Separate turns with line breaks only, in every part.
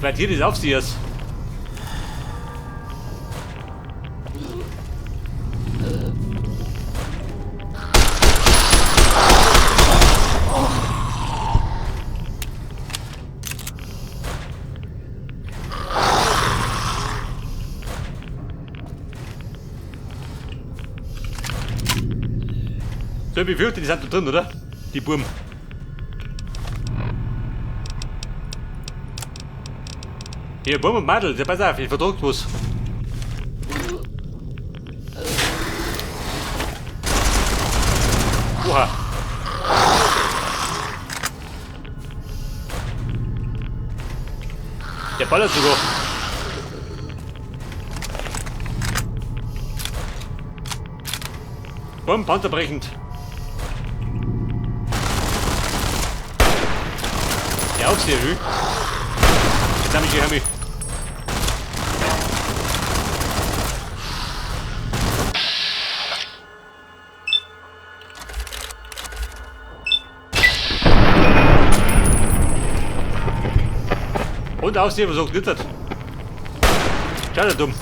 Quartier des Aufsehers. So, ich befürchte, die sind da drin, oder? Die Burm. Hier, Burm und Madel, ja, pass auf, ich verdruckt was. Oha. Der ballert sogar. Burm, panzerbrechend. Der Aufseher, hü. Jetzt hab ich die Hemmi. Und Aufseher, was auch glittert. Schade dumm.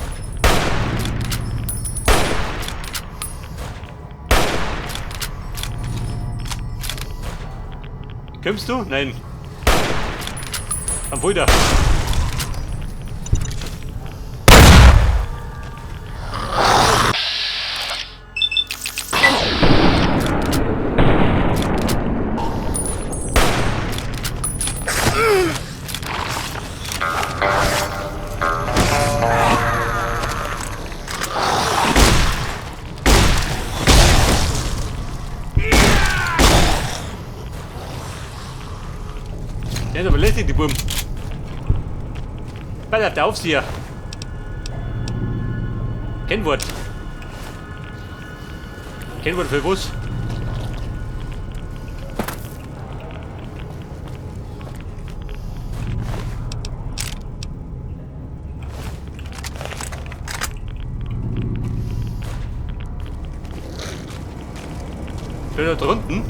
Kommst du? Nein. Am Fulda. Der ist aber lästig, die Buben. Ballert der Aufseher. Kennwort. Kennwort für was? Da drunten.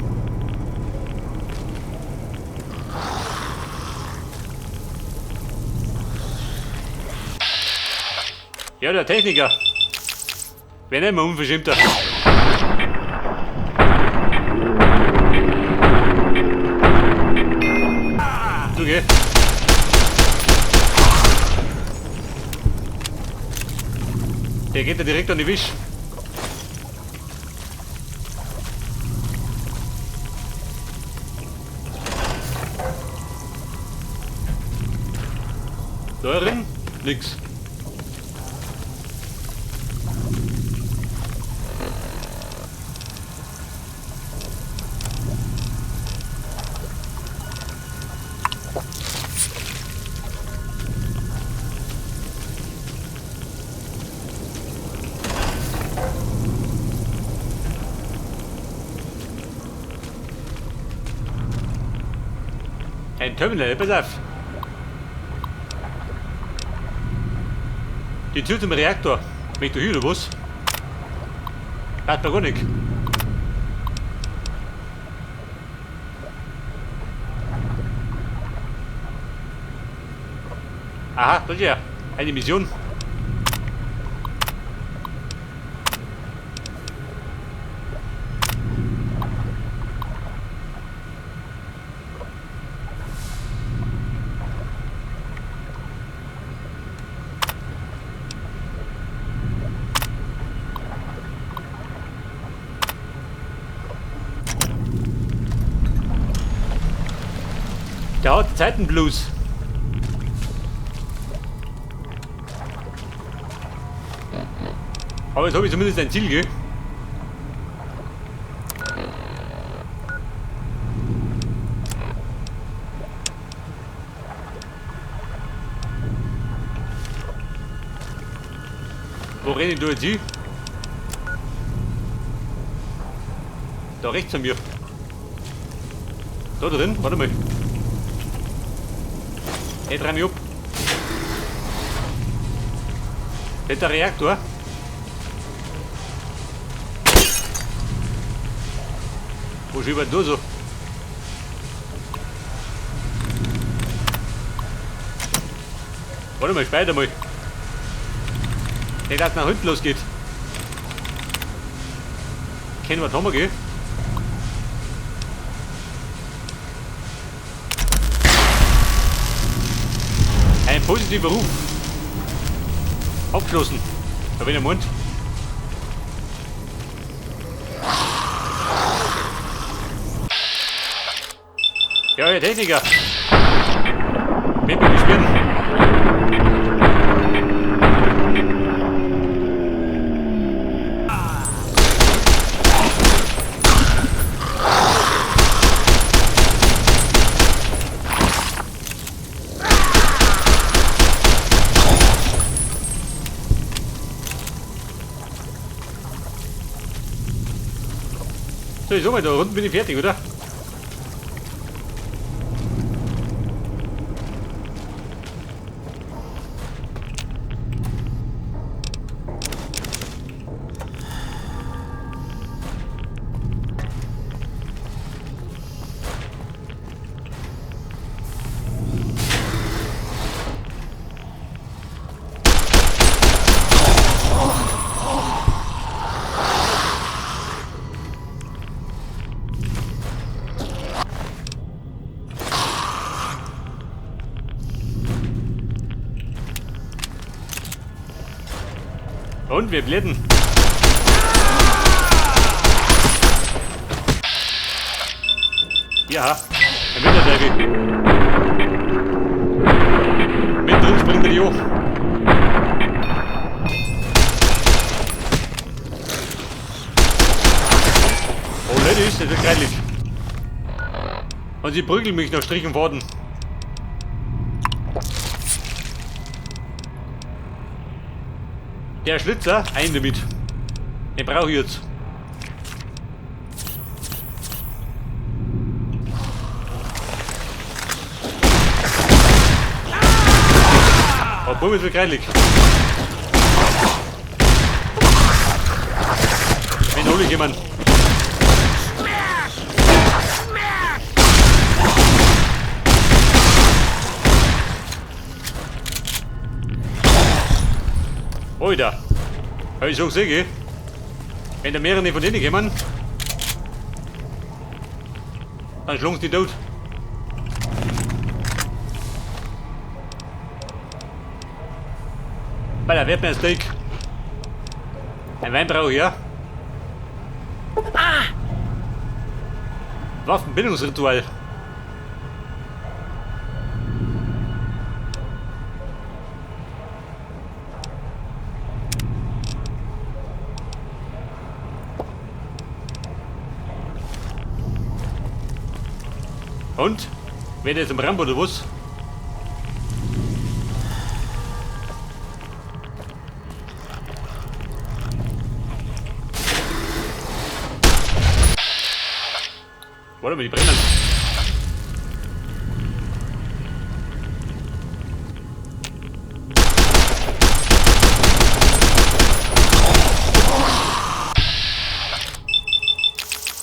Ja, der Techniker. Wer nennt man unverschämter? Du geh. Der geht da direkt an die Wisch. Da drin? Nix. Ein Terminal, pass auf. Die Tür zum Reaktor. Mit der Hülle, was? Hat man gar nicht. Aha, das ist ja eine Mission. Der hat Zeitenblues. Aber jetzt habe ich zumindest ein Ziel, gell? Wo renne ich da jetzt hin? Da rechts von mir. Da drin, warte mal. Hey, dreh mich ab. Das ist der Reaktor. Wo ist überall da so? Warte mal, später mal. Nicht, dass es nach hinten losgeht. Kennen wir, was haben wir, gell? Ein positiver Ruf. Abgeschlossen. Da bin ich im Mund. Ja, Herr Techniker. Mit mir gespielt. So, ich sag mal, da unten bin ich fertig, oder? Und wir blenden. Ja, ein Wintersäge. Mit drin springt er die hoch. Oh Leute, ist das geil. Und sie prügeln mich nach Strich und Faden. Der Schlitzer, ein damit. Den brauche ich jetzt. Oh, Bumm ist so greilig. Wen hole ich jemanden? Alter, hab ich schon gesehen, gell? Wenn da mehrere von denen kommen, dann schlungst die tot. Weil da wird mir ein Steak. Ein Wein brauche ich, ja? Waffenbildungsritual. Und? Wenn jetzt im Rambo oder was? Warte mal, die brennen.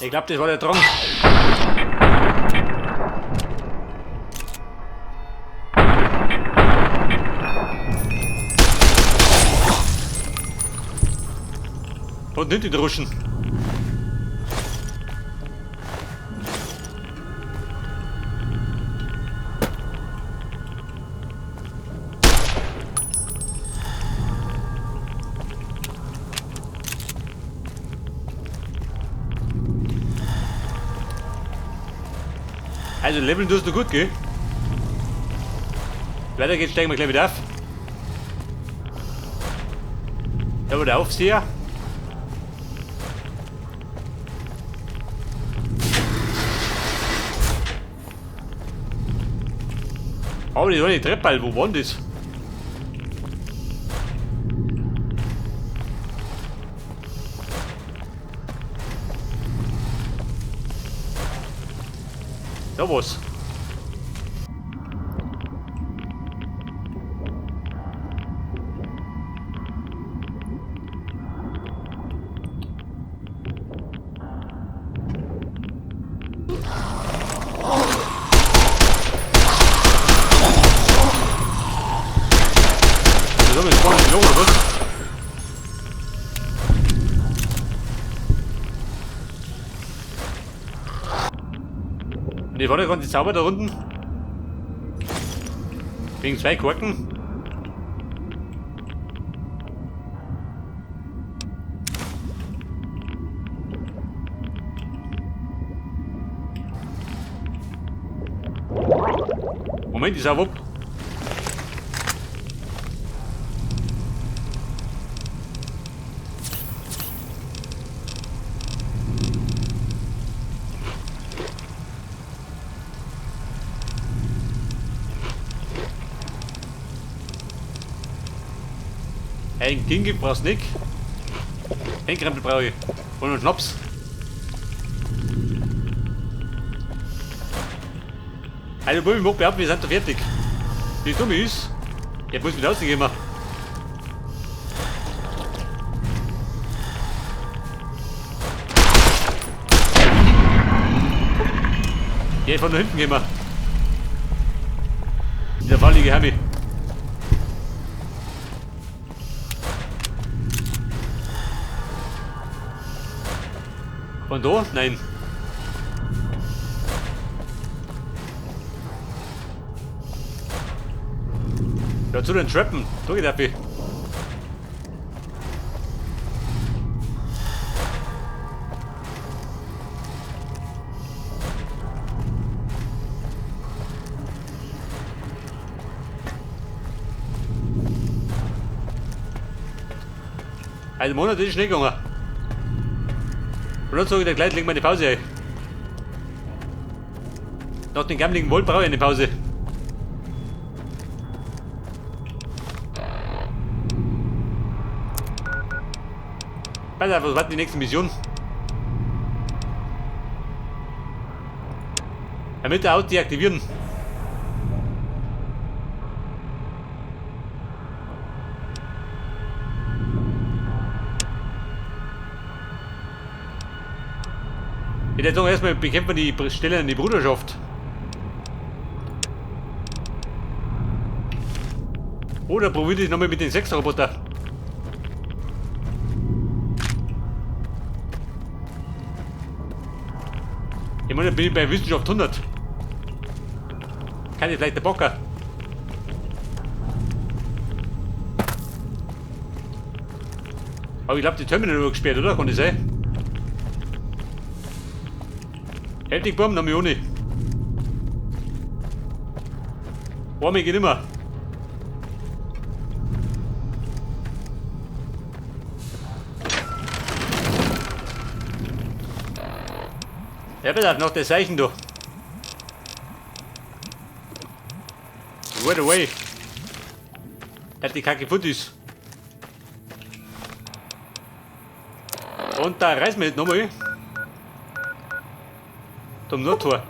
Ich glaube, das war der Trank. Und nicht die Druschen. Also leveln tust du gut, gell? Weiter geht's, steigen wir gleich wieder auf. Da war der Aufseher. Aber die eine Treppe, halt. Wo war denn das? Da was. Sollen wir spawnen noch oder was? Ne, warte, kommt die Zauber da unten? Wegen 2 Korken? Moment, ist auch ab. Ein King brauchst du nicht. Ein Krempel brauche ich. Und einen Schnaps. Also, ich mag behaupten, wir sind da fertig. Wie dumm ist, jetzt muss wieder rausgehen. Ja, von da hinten gehen wir. In der Fall liege ich heim. Von da? Nein. Ja, zu den Trappen. Da geht er. Also, Monat ist nicht gegangen. Und dann sage ich dir gleich, leg mal eine Pause ein. Nach dem gammeligen Wald brauche ich eine Pause. Pass auf, was war die nächste Mission? Damit der Auto deaktivieren. Ich würde sagen, erstmal bekämpfen wir die Stelle in die Bruderschaft. Oder probiert es nochmal mit den 6er-Roboter. Ich meine, bin ich bei Wissenschaft 100. Kann ich vielleicht der Bocker? Aber ich glaube, die Terminal nur gesperrt, oder? Kann das sein? Hält dich Baum, noch ohne. Warme geht immer. Ja, bitte, noch das Zeichen da. Right away. Hat die Kacke Foot ist. Und da reißen wir jetzt nochmal. Zum Nordtor.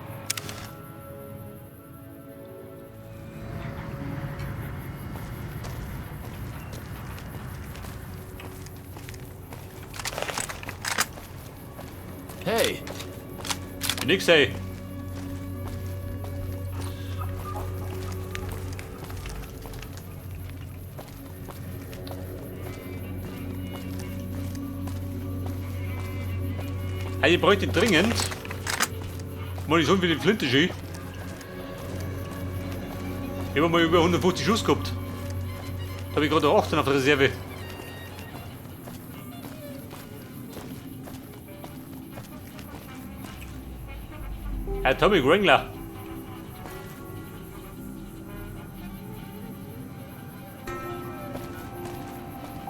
Hey,
Nix, ey. Hey, ich bräuchte dringend Munition für die Flinte schön. Ich habe mal über 150 Schuss gehabt. Da habe ich gerade 18 auf der Reserve. Atomic Wrangler.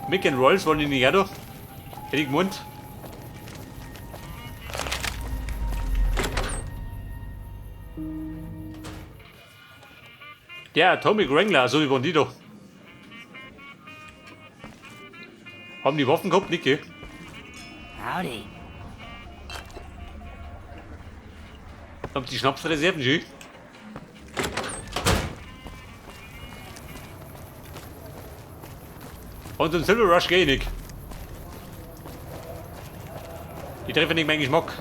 Mick and Rolls wollen die nicht auch da? Hätte ich gemeint. Der Atomic Wrangler, so wie waren die da? Haben die Waffen gehabt? Nicht, gell?
howdy.
Haben die Schnapsreserven schön? Und den Silver Rush gehe ich nicht. Die treffen nicht meinen Geschmack.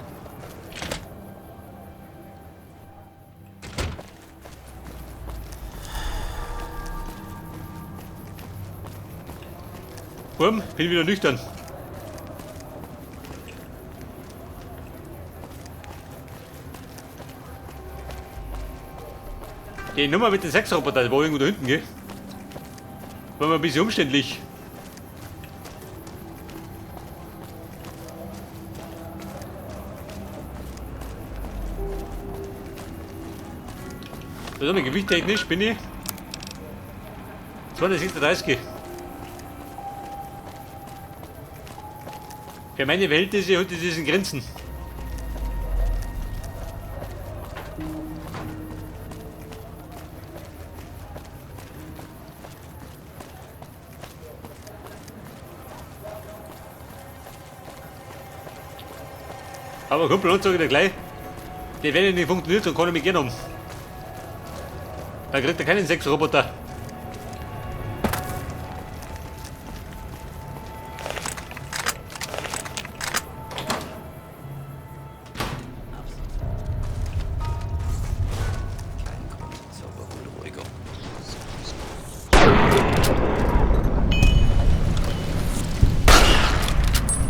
Bumm, bin wieder nüchtern. Die Nummer mit den 6 Roboter, wo irgendwo da hinten geht. War mal ein bisschen umständlich. Das ist gewichttechnisch bin ich 236. Für meine Verhältnisse und diesen Grenzen. Aber Kumpel, und sage ich dir gleich, die werden nicht funktioniert, so kann ich mich gerne um. Da kriegt er keinen 6-Roboter.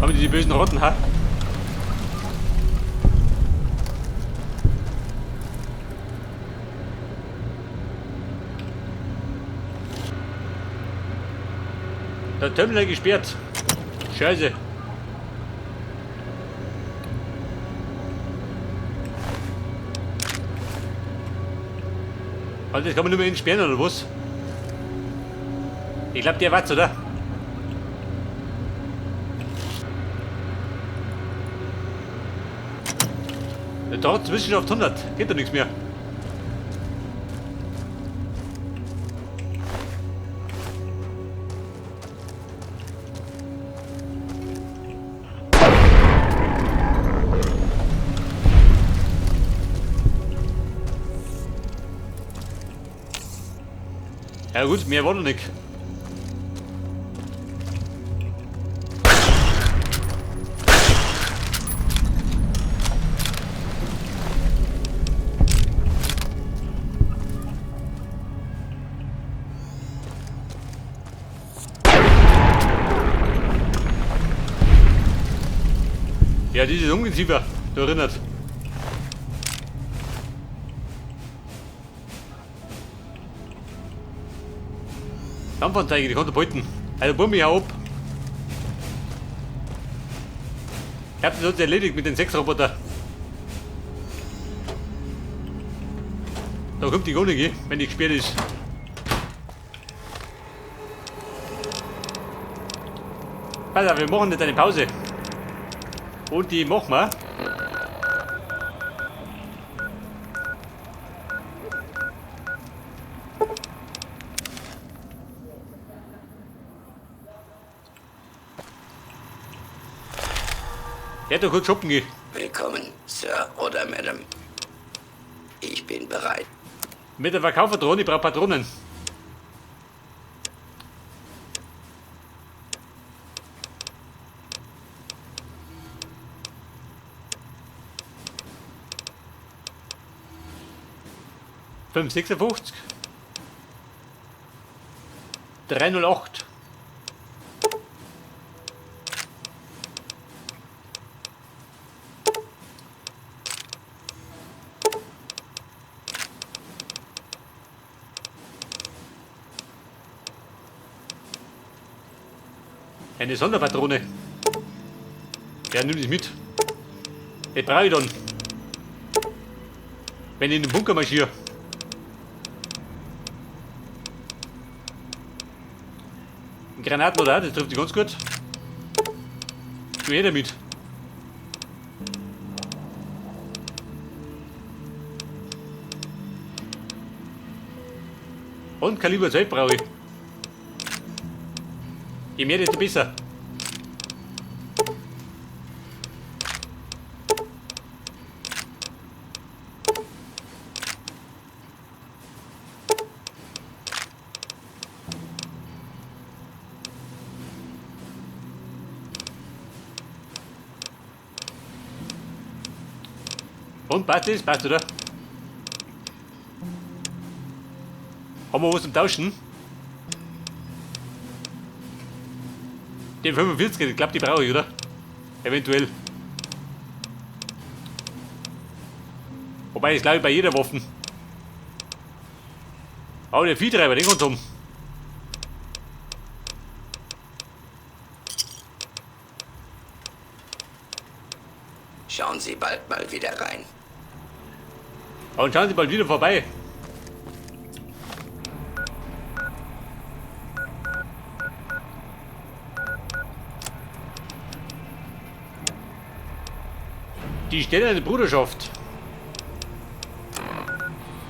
Haben die bösen Rotten, ha? Der Terminal gesperrt. Scheiße. Also das kann man nur mehr entsperren oder was? Ich glaube der war's, oder? Der dauert zwischen auf 100. Geht doch nichts mehr. Ja gut, mehr war noch nicht. Ja, dieses Ungeziefer, du erinnert. Kampfanzeige, die kann er behalten. Also bumm mich auch ab. Ich hab das jetzt erledigt mit den 6 Roboter. Da kommt die gar nicht, wenn die gesperrt ist. Pass auf, wir machen jetzt eine Pause. Und die machen wir. Ja, da kurz shoppen gehen.
Willkommen, Sir oder Madam. Ich bin bereit.
Mit der Verkauferdrohne, ich brauche Patronen. $5,56. 308. Eine Sonderpatrone. Ja, nimm das mit. Die brauche ich dann. Wenn ich in den Bunker marschiere. Ein Granatenloder, das trifft sich ganz gut. Tu jeder mit. Und Kaliber 12 brauche ich. Je mehr, desto besser. Und passt das? Passt, oder? Haben wir was zum Tauschen? Den 45, ich glaube, die brauche ich, oder? Eventuell. Wobei, das glaube ich bei jeder Waffe. Aber der Viehtreiber, den kommt um.
Schauen Sie bald mal wieder rein.
Und schauen Sie bald wieder vorbei. Die stellen eine Bruderschaft.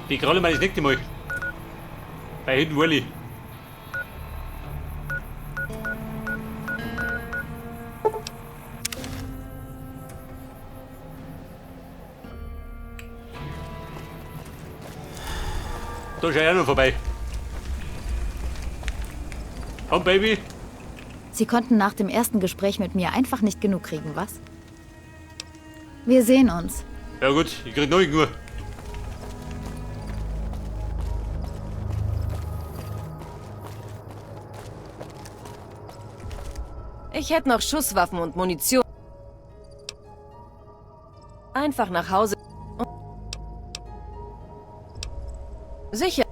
Die kralle mal das nächste Mal. Bei Hidden Valley. Da schau ich auch noch vorbei. Komm, Baby.
Sie konnten nach dem ersten Gespräch mit mir einfach nicht genug kriegen, was? Wir sehen uns.
Ja gut, ich krieg 9 Uhr.
Ich hätte noch Schusswaffen und Munition. Einfach nach Hause. Sicher.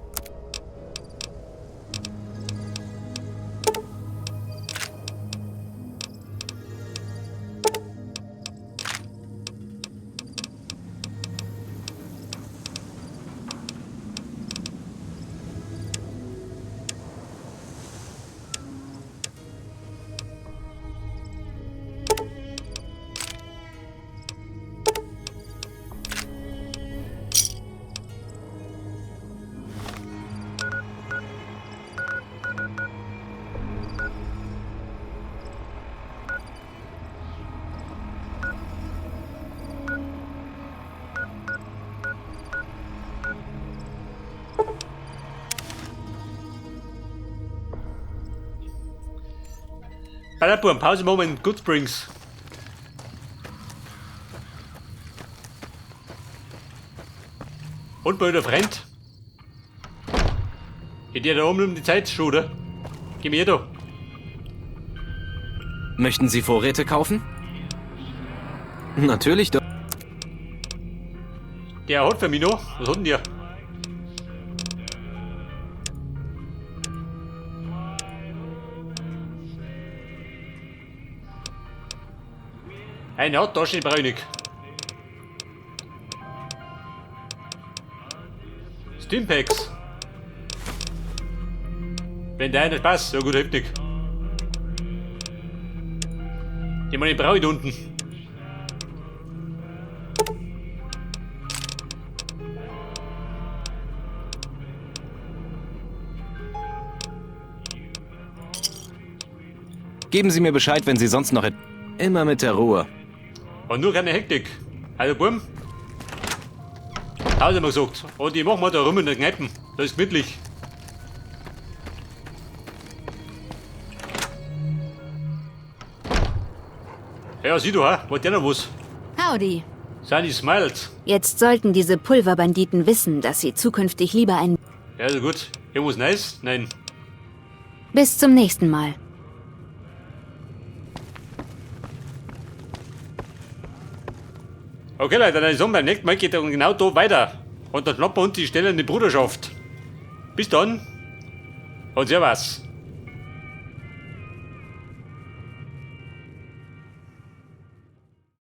Ballerburm, Pause, Moment, Good Springs. Und bei der Freund. Geht ihr da oben um die Zeit schon, oder? Geh mir da.
Möchten Sie Vorräte kaufen? Natürlich doch.
Der hat für mich noch. Was hat denn der? Eine hat Taschen, die brauche ich nicht. Stimpaks. Wenn der einer passt, ja gut, hilft nicht. Die meine brauche ich da unten.
Geben Sie mir Bescheid, wenn Sie sonst noch... Immer mit der Ruhe.
Und nur keine Hektik. Also, Bumm. Pause mal gesagt. Und die machen wir da rum in den Kneipen. Das ist gemütlich. Ja, sieh du, ha? Wollt ihr noch was?
Howdy.
Sind die Smiles?
Jetzt sollten diese Pulverbanditen wissen, dass sie zukünftig lieber ein...
Ja, also gut. Irgendwas nice? Nein.
Bis zum nächsten Mal.
Okay, Leute, dann sagen wir, beim nächsten Mal geht er genau da weiter. Und dann schnappen wir uns die Stelle in die Bruderschaft. Bis dann. Und servus.